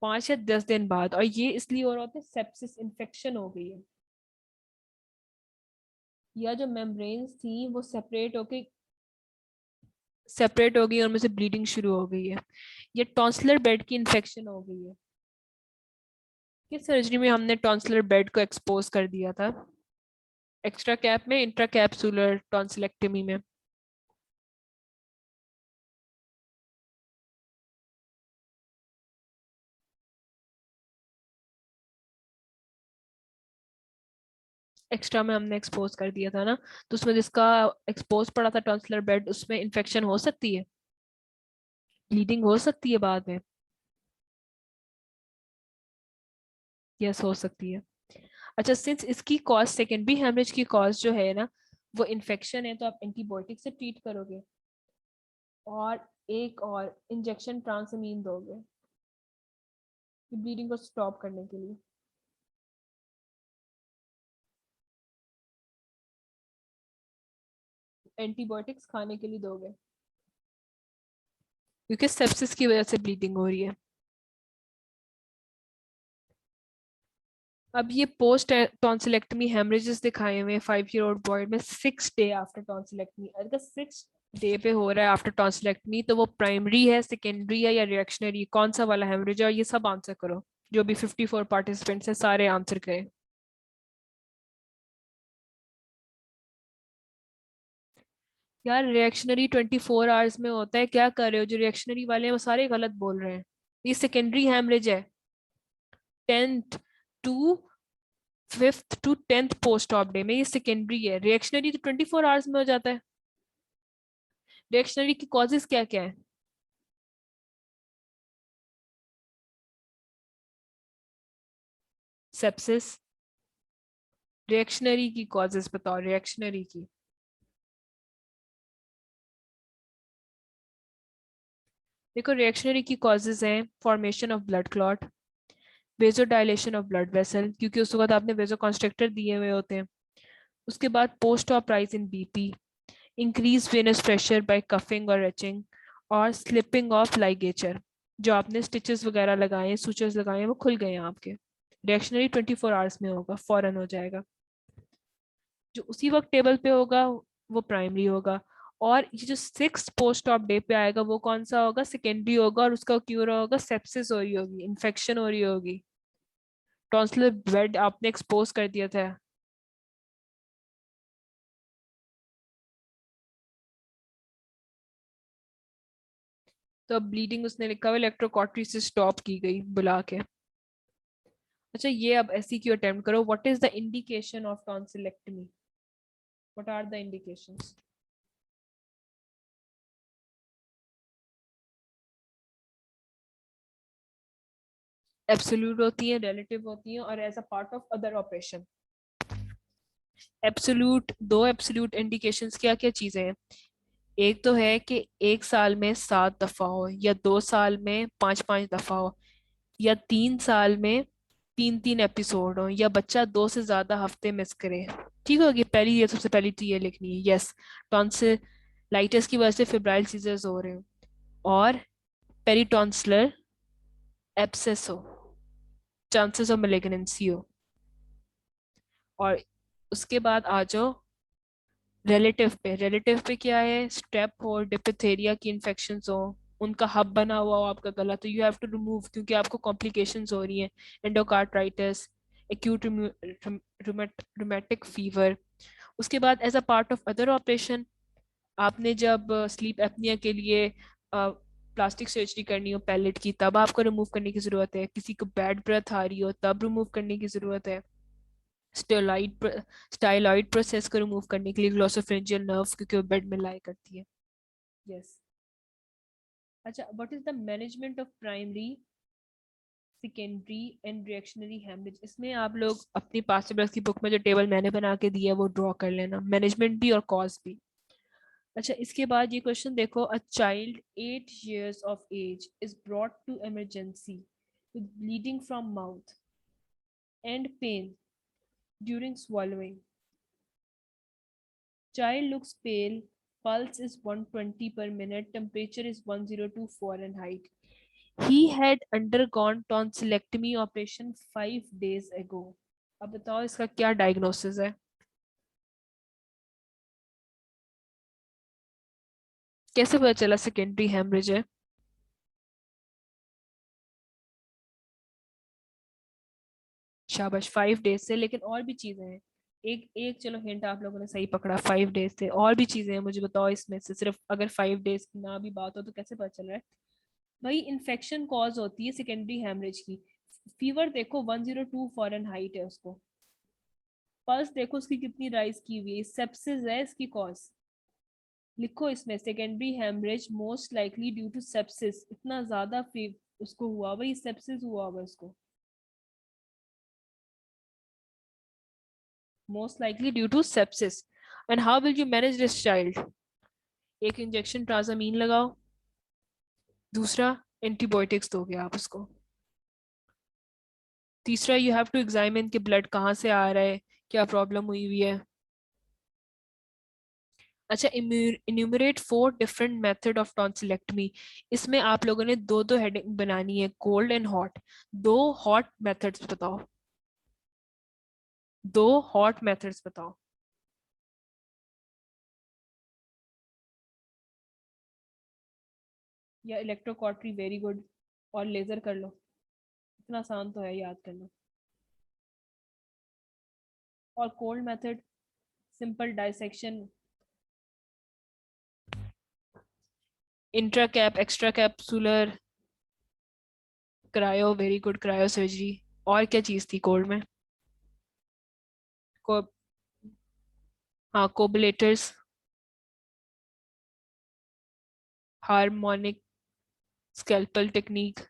5 या 10 दिन बाद, और ये इसलिए हो रहा होता है सेप्सिस इन्फेक्शन हो गई है, या जो मेम्ब्रेन्स थी वो सेपरेट हो गई और उनमें से ब्लीडिंग शुरू हो गई है, ये टॉन्सिलर बेड की इन्फेक्शन हो गई है। किस सर्जरी में हमने टॉन्सिलर बेड को एक्सपोज कर दिया था, एक्स्ट्रा कैप में, इंट्रा कैप्सुलर टॉन्सिलेक्टमी में। एक्स्ट्रा में हमने एक्सपोज कर दिया था ना, तो उसमें जिसका एक्सपोज पड़ा था टॉन्सिलर बेड, उसमें इन्फेक्शन हो सकती है, ब्लीडिंग हो सकती है बाद में। यस, हो सकती है। अच्छा, सिंस इसकी कॉज सेकेंडरी हेमरेज की कॉज जो है ना वो इन्फेक्शन है, तो आप एंटीबायोटिक से ट्रीट करोगे और एक और इंजेक्शन ट्रांसमीन दोगे ब्लीडिंग को स्टॉप करने के लिए। एंटीबायोटिक्स खाने के लिए दोगे क्योंकि सेप्सिस की वजह से ब्लीडिंग हो रही है। अब ये पोस्ट टॉन्सिलेक्टमी हेमरेजेस दिखाए हुए 5 year old बॉय में 6 day आफ्टर टॉन्सिलेक्टमी। अगर 6 day पे हो रहा है आफ्टर टॉन्सिलेक्टमी तो वो प्राइमरी है, सेकेंडरी है या रिएक्शनरी, कौन सा वाला हेमरेज है, और ये सब आंसर करो। जो भी 54 पार्टिसिपेंट्स हैं सारे आंसर करें। यार रिएक्शनरी 24 आवर्स में होता है, क्या कर रहे हो, जो रिएक्शनरी वाले हैं वो सारे गलत बोल रहे हैं। ये सेकेंडरी हेमरेज है, 10th to 5th to 10th post op day में, ये सेकेंडरी है। रिएक्शनरी तो 24 आवर्स में हो जाता है। रिएक्शनरी की कॉजेज क्या क्या है, सेप्सिस। रिएक्शनरी की कॉजेज बताओ, रिएक्शनरी की। देखो रिएक्शनरी की कॉजेज हैं formation of blood clot, vasodilation of blood vessel, क्योंकि उस वक्त आपने वेजो कॉन्स्ट्रिक्टर दिए हुए होते हैं। उसके बाद post op rise in BP, increase venous pressure by coughing और रेचिंग, और स्लिपिंग ऑफ लाइगेचर, जो आपने स्टिचेस वगैरह लगाए हैं, सूचर्स लगाए हैं, वो खुल गए हैं आपके। रिएक्शनरी 24 आवर्स में होगा, फौरन हो जाएगा। जो उसी वक्त टेबल पे होगा वो प्राइमरी होगा, और ये जो 6th पोस्ट ऑफ डे पे आएगा वो कौन सा होगा, सेकेंडरी होगा, और उसका क्योर होगा, सेप्सिस हो रही होगी, इन्फेक्शन हो रही होगी, टॉन्सिलर बेड आपने एक्सपोज कर दिया था। तो अब ब्लीडिंग उसने लिखा हुआ इलेक्ट्रोकॉटरी से स्टॉप की गई बुला के। अच्छा, ये अब ऐसी क्यों अटेम्प्ट करो, what is the indication of tonsillectomy, what are the indications. Absolute होती है, रिलेटिव होती है, और as a part of other operation. Absolute, दो एब्सोल्यूट इंडिकेशंस क्या क्या चीजें हैं? एक तो है कि एक साल में 7 दफा हो, या 2 साल में 5-5 दफा हो, या 3 साल में 3-3 एपिसोड हो, या बच्चा 2 से ज्यादा हफ्ते मिस करे। ठीक होगी पहली, ये सबसे पहली तो ये लिखनी है, यस। टॉन्सिलाइटिस की वजह से फिब्राइल सीजर्स हो रहे हो, और पेरिटॉन्सिलर एब्सेस हो, चांसेस ऑफ मेलिग्नेंसी हो। और उसके बाद आ जाओ रिलेटिव पे। रिलेटिव पे क्या है? स्टेप हो, डिप्थेरिया की इन्फेक्शन हो, उनका हब बना हुआ हो आपका गला, तो यू हैव टू रिमूव, क्योंकि आपको कॉम्प्लिकेशंस हो रही हैं, एंडोकार्टाइटिस, एक्यूट रूमेटिक फीवर। उसके बाद as a part of other operation, आपने जब स्लीप एपनिया के लिए प्लास्टिक सर्जरी करनी हो पैलेट की, तब आपको रिमूव करने की जरूरत है। किसी को बैड ब्रेथ आ रही हो तब रिमूव करने की जरूरत है। स्टेरॉइड स्टाइलॉइड प्रोसेस को रिमूव करने के लिए ग्लोसोफेरिंजियल नर्व, क्योंकि वो बेड में लाई करती है। यस। अच्छा, what is the management of primary, secondary and reactionary haemorrhage? इसमें आप लोग अपनी पास्ट पेपर्स की बुक में जो टेबल मैंने बना के दिया है वो ड्रॉ कर लेना, मैनेजमेंट भी और कॉज भी। अच्छा, इसके बाद ये क्वेश्चन देखो, a child 8 years of age is brought to emergency with bleeding from mouth and pain during swallowing. Child looks pale, pulse is 120 per minute, temperature is 102 Fahrenheit. He had undergone tonsillectomy operation 5 days ago. अब बताओ इसका क्या diagnosis है? कैसे पता चला secondary haemorrhage है? शाबाश, 5 डेज से। लेकिन और भी चीजें हैं। एक एक चलो हिंट आप लोगों ने सही पकड़ा, 5 डेज से। और भी चीजें हैं, मुझे बताओ इसमें से। सिर्फ अगर 5 डेज की ना भी बात हो तो कैसे पता चल रहा है? भाई इन्फेक्शन कॉज होती है सेकेंडरी हेमरेज की। फीवर देखो 102 फॉरेनहाइट है उसको। पल्स देखो उसकी कितनी राइज की हुई है, सेप्सिस है इसकी कॉज। लिखो इसमें secondary haemorrhage most likely due to sepsis. इतना ज्यादा उसको हुआ भाई, सेप्सिस हुआ होगा उसको, most likely due to sepsis. And how will you manage this child? एक इंजेक्शन ट्राजामीन लगाओ, दूसरा एंटीबायोटिक्स दोगे आप उसको, तीसरा यू हैव टू एग्जामिन कि ब्लड कहाँ से आ रहा है, क्या प्रॉब्लम हुई हुई है। अच्छा, enumerate 4 different method of tonsillectomy. इसमें आप लोगों ने दो दो हेडिंग बनानी है, कोल्ड एंड हॉट। दो हॉट मेथड्स बताओ, दो हॉट मेथड्स बताओ। या इलेक्ट्रोकॉटरी, वेरी गुड। और लेजर कर लो, इतना आसान तो है याद करना। और cold method, simple dissection, intra cap, extra capsular, cryo, very good, cryo surgery. और क्या चीज थी कोल्ड में? को हाँ, कोबुलेटर्स, हार्मोनिक स्कैल्पल टेक्निक,